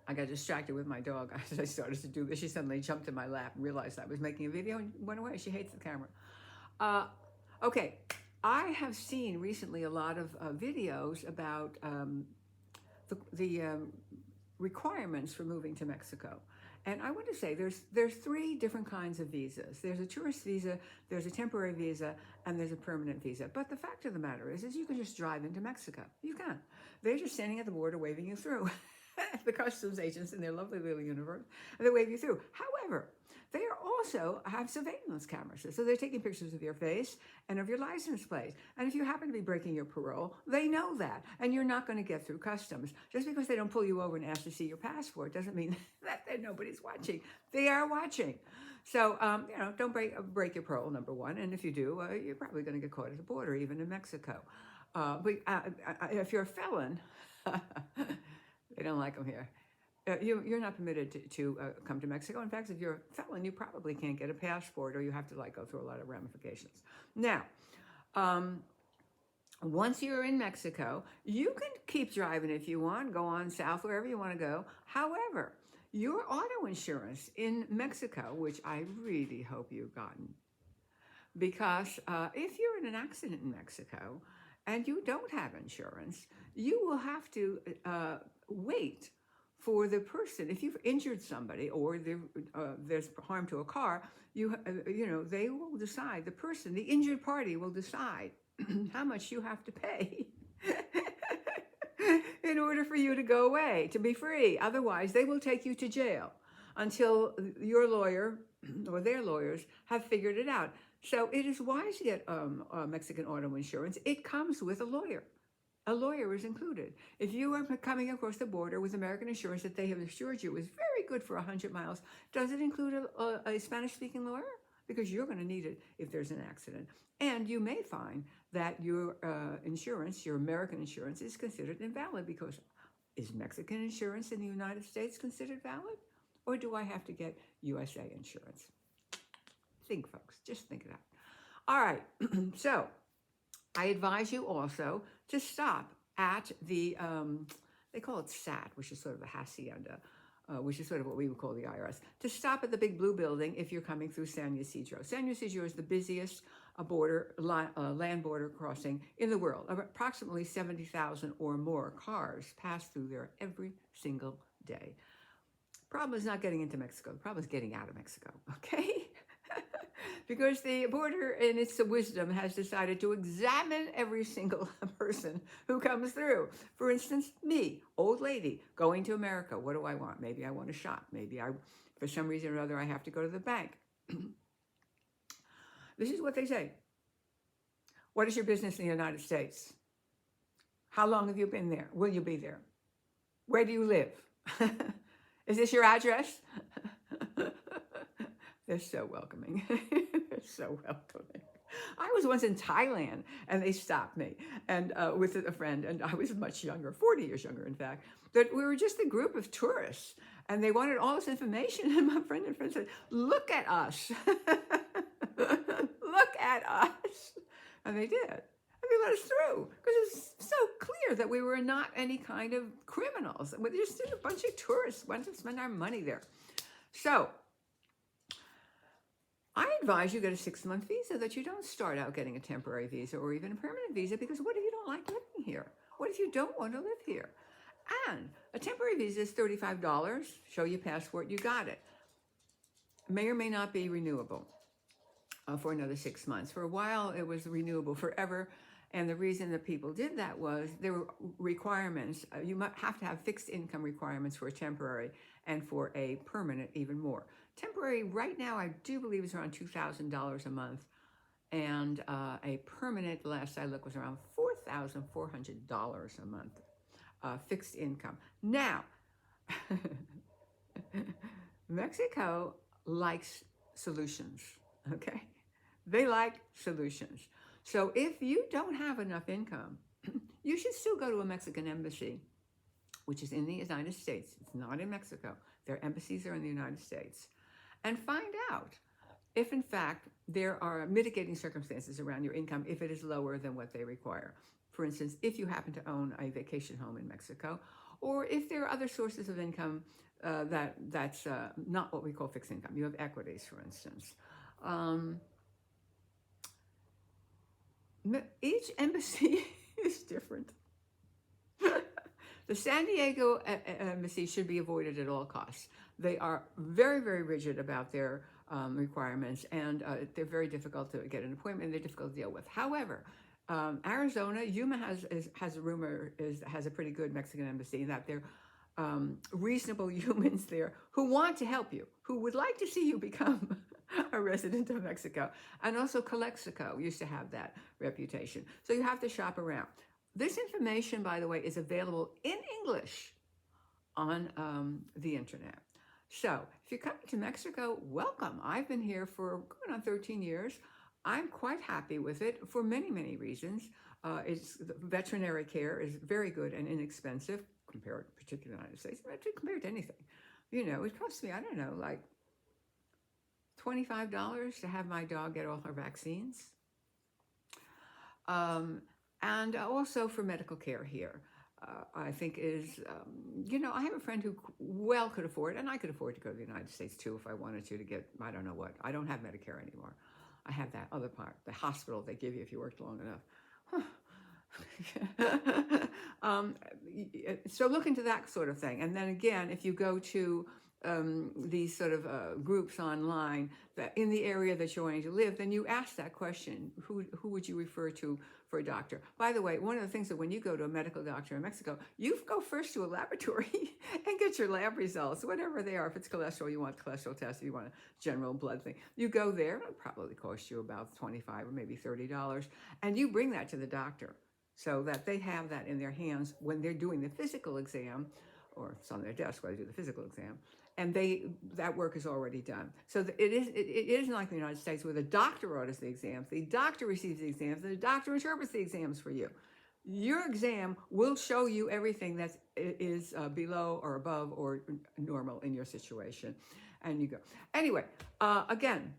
I got distracted with my dog as I started to do this. She suddenly jumped in my lap and realized I was making a video and went away. She hates the camera. Uh, okay, I have seen recently a lot of videos about the requirements for moving to Mexico. And I want to say there's three different kinds of visas. There's a tourist visa, there's a temporary visa, and there's a permanent visa. But the fact of the matter is you can just drive into Mexico. You can. They're just standing at the border waving you through. The customs agents in their lovely little uniform, and they wave you through. However, they are also have surveillance cameras. So they're taking pictures of your face and of your license plate. And if you happen to be breaking your parole, they know that. And you're not going to get through customs. Just because they don't pull you over and ask to see your passport doesn't mean that nobody's watching. They are watching. So, don't break your parole, number one. And if you do, you're probably going to get caught at the border, even in Mexico. But if you're a felon, they don't like them here. You're not permitted to come to Mexico. In fact, if you're a felon, you probably can't get a passport, or you have to go through a lot of ramifications. Now, once you're in Mexico, you can keep driving if you want, go on south wherever you want to go. However, your auto insurance in Mexico, which I really hope you've gotten, because if you're in an accident in Mexico and you don't have insurance, you will have to wait for the person. If you've injured somebody or there's harm to a car, they will decide. The person, the injured party, will decide how much you have to pay in order for you to go away, to be free. Otherwise, they will take you to jail until your lawyer or their lawyers have figured it out. So it is wise to get Mexican auto insurance. It comes with a lawyer. A lawyer is included. If you are coming across the border with American insurance that they have assured you is very good for 100 miles, does it include a Spanish-speaking lawyer? Because you're going to need it if there's an accident. And you may find that your insurance, your American insurance, is considered invalid, because is Mexican insurance in the United States considered valid? Or do I have to get USA insurance? Think, folks. Just think it out. All right. So I advise you also to stop at the, they call it SAT, which is sort of the hacienda, which is sort of what we would call the IRS, to stop at the big blue building if you're coming through San Ysidro. San Ysidro is the busiest land border crossing in the world. Approximately 70,000 or more cars pass through there every single day. Problem is not getting into Mexico. The problem is getting out of Mexico, okay? Because the border, in its wisdom, has decided to examine every single person who comes through. For instance, me, old lady, going to America. What do I want? Maybe I want to shop. Maybe for some reason or other, I have to go to the bank. This is what they say. What is your business in the United States? How long have you been there? Will you be there? Where do you live? Is this your address? They're so welcoming. They're so welcoming. I was once in Thailand and they stopped me and with a friend, and I was much younger, 40 years younger, in fact, that we were just a group of tourists and they wanted all this information. And my friend said, look at us. Look at us. And they did. And they let us through because it was so clear that we were not any kind of criminals. We just did a bunch of tourists, went to spend our money there. So I advise you get a 6-month visa, that you don't start out getting a temporary visa or even a permanent visa, because what if you don't like living here? What if you don't want to live here? And a temporary visa is $35. Show your passport, you got it. May or may not be renewable for another 6 months. For a while, it was renewable forever. And the reason that people did that was there were requirements. You might have to have fixed income requirements for a temporary, and for a permanent even more. Temporary right now, I do believe, is around $2,000 a month. And a permanent, last I looked, was around $4,400 a month, fixed income. Now, Mexico likes solutions, okay? They like solutions. So if you don't have enough income, you should still go to a Mexican embassy, which is in the United States. It's not in Mexico. Their embassies are in the United States. And find out if, in fact, there are mitigating circumstances around your income if it is lower than what they require. For instance, if you happen to own a vacation home in Mexico, or if there are other sources of income that's not what we call fixed income. You have equities, for instance. Um, each embassy is different. The San Diego embassy should be avoided at all costs. They are very, very rigid about their requirements, and they're very difficult to get an appointment. They're difficult to deal with. However, Arizona, Yuma has a rumor has a pretty good Mexican embassy, that they're reasonable humans there who want to help you, who would like to see you become a resident of Mexico. And also Calexico used to have that reputation. So you have to shop around. This information, by the way, is available in English on the internet. So if you're coming to Mexico, welcome. I've been here for going on 13 years. I'm quite happy with it for many, many reasons. Veterinary care is very good and inexpensive compared, particularly to the United States, compared to anything. You know, it costs me, I don't know, like $25 to have my dog get all her vaccines. And also for medical care here. I think is, I have a friend who well could afford, and I could afford to go to the United States too if I wanted to get, I don't know what. I don't have Medicare anymore. I have that other part, the hospital they give you if you worked long enough. So look into that sort of thing. And then again, if you go to these sort of groups online that in the area that you're wanting to live, then you ask that question, who would you refer to for a doctor? By the way, one of the things that when you go to a medical doctor in Mexico, you go first to a laboratory and get your lab results, whatever they are. If it's cholesterol, you want cholesterol test, if you want a general blood thing, you go there. It'll probably cost you about $25 or maybe $30, and you bring that to the doctor so that they have that in their hands when they're doing the physical exam, or it's on their desk while they do the physical exam, and that work is already done. So it isn't like the United States where the doctor orders the exams, the doctor receives the exams, and the doctor interprets the exams for you. Your exam will show you everything that is below or above or normal in your situation, and you go. Anyway, again,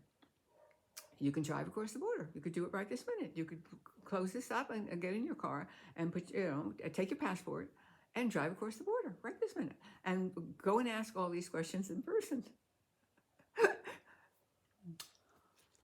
you can drive across the border. You could do it right this minute. You could close this up and get in your car and take your passport and drive across the border right this minute and go and ask all these questions in person.